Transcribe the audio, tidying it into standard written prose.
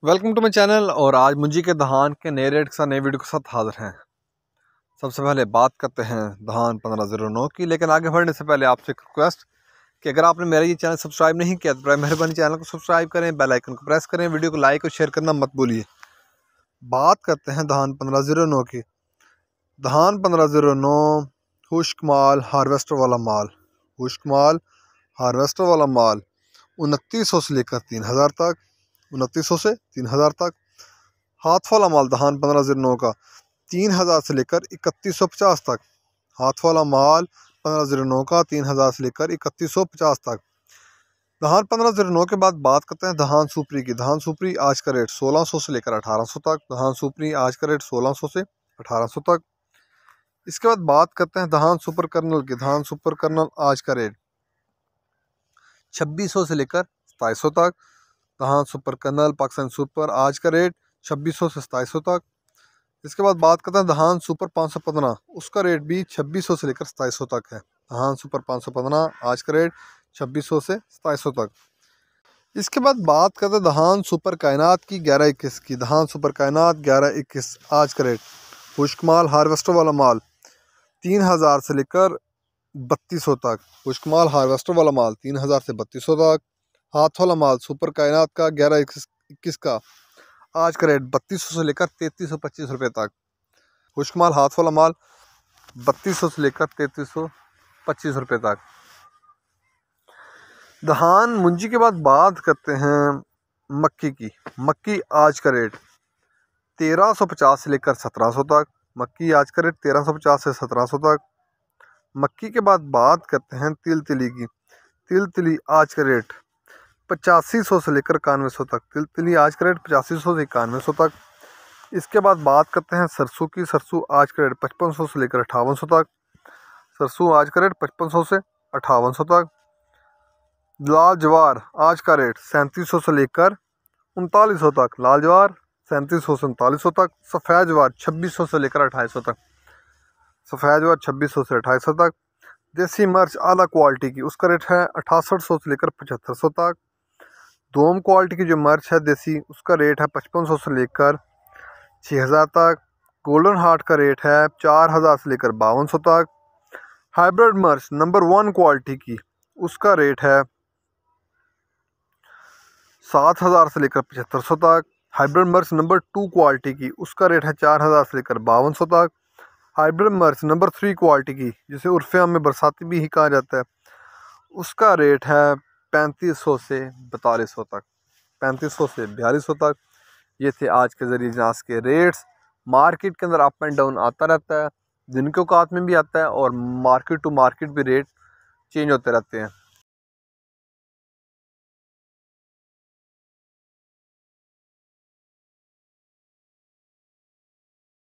Welcome to my channel. और आज मुंजी के धान के नए रेट के साथ नए वीडियो के साथ हाजिर हैं। सबसे पहले बात करते हैं धान 1509 की, लेकिन आगे बढ़ने से पहले आपसे एक रिक्वेस्ट कि अगर आपने मेरा ये चैनल सब्सक्राइब नहीं किया तो मेहरबानी चैनल को सब्सक्राइब करें, बेल आइकन को प्रेस करें, वीडियो को लाइक और शेयर करना मत भूलिए। बात करते हैं धान 1509 की। धान 1509 खुश्क माल हार्वेस्टर वाला माल, खुश्क माल हार्वेस्टर वाला माल 2900 से लेकर 3000 तक, 2900 से 3000 तक। हाथ वाला माल धान 1509 का 3000 से लेकर 3150 तक। हाथ वाला माल 1509 का 3000 से लेकर 3150 तक। धान 1509 के बाद बात करते हैं धान सुपरी की। धान सुपरी आज का रेट 1600 से लेकर 1800 तक। धान सुपरी आज का रेट 1600 से 1800 तक। इसके बाद बात करते हैं धान सुपर कर्नल की। धान सुपर कर्नल आज का रेट 2600 से लेकर 2700 तक। धान सुपर कर्नल पाकिस्तान सुपर आज का रेट 2600 से 2700 तक। इसके बाद बात करते हैं धान सुपर 515, उसका रेट भी 2600 से लेकर 2700 तक है। धान सुपर 515 आज का रेट 2600 से 2700 तक। इसके बाद बात करते हैं धान सुपर कायनात की 1121 की। धान सुपर कायनात 1121 आज का रेट। खुश्क माल हार्वेस्टर वाला माल 3000 से लेकर 3200 तक। खुश्क माल हार्वेस्टर वाला माल 3000 से 3200 तक। हाथ वाला माल सुपर कायनात का 1121 का आज का रेट 3200 से लेकर 3325 रुपये तक। खुश्क माल हाथ वाला माल 3200 से लेकर 3325 रुपये तक। धान मुंजी के बाद बात करते हैं मक्की की। मक्की आज का रेट 1350 से लेकर 1700 तक। मक्की आज का रेट 1350 से 1700 तक। मक्की के बाद बात करते हैं तिल तिली की। तिल तिली आज का रेट 8500 से लेकर 9100 तक। तिल तिली आज का रेट 8500 से 9100 तक। इसके बाद बात करते हैं सरसों की। सरसों आज का रेट 5500 से लेकर 5800 तक। सरसों आज का रेट 5500 से 5800 तक। लाल ज्वार आज का रेट 3700 से लेकर 3900 तक। लाल ज्वार 3700 से 3900 तक। सफ़ेद ज्वार 2600 से लेकर 2800 तक। सफ़ेद ज्वार 2600 से 2800 तक। देसी मिर्च आला क्वालिटी की, उसका रेट है 6800 से लेकर 7500 तक। दोम क्वालिटी की जो मिर्च है देसी, उसका रेट है 5500 से लेकर 6000 तक। गोल्डन हार्ट का रेट है 4000 से लेकर 5200 तक। हाइब्रिड मिर्च नंबर 1 क्वालिटी की, उसका रेट है 7000 से लेकर 7500 तक। हाइब्रिड मिर्च नंबर 2 क्वालिटी की, उसका रेट है 4000 से लेकर 5200 तक। हाइब्रिड मिर्च नंबर 3 क्वालिटी की, जिसे उर्फिया में बरसाती भी ही कहा जाता है, उसका रेट है 3500 से 4200 तक। 3500 से 4200 तक। ये थे आज के ज़रिए जांच के रेट्स। मार्केट के अंदर अप एंड डाउन आता रहता है, दिन के औकात में भी आता है और मार्केट टू मार्केट भी रेट चेंज होते रहते हैं।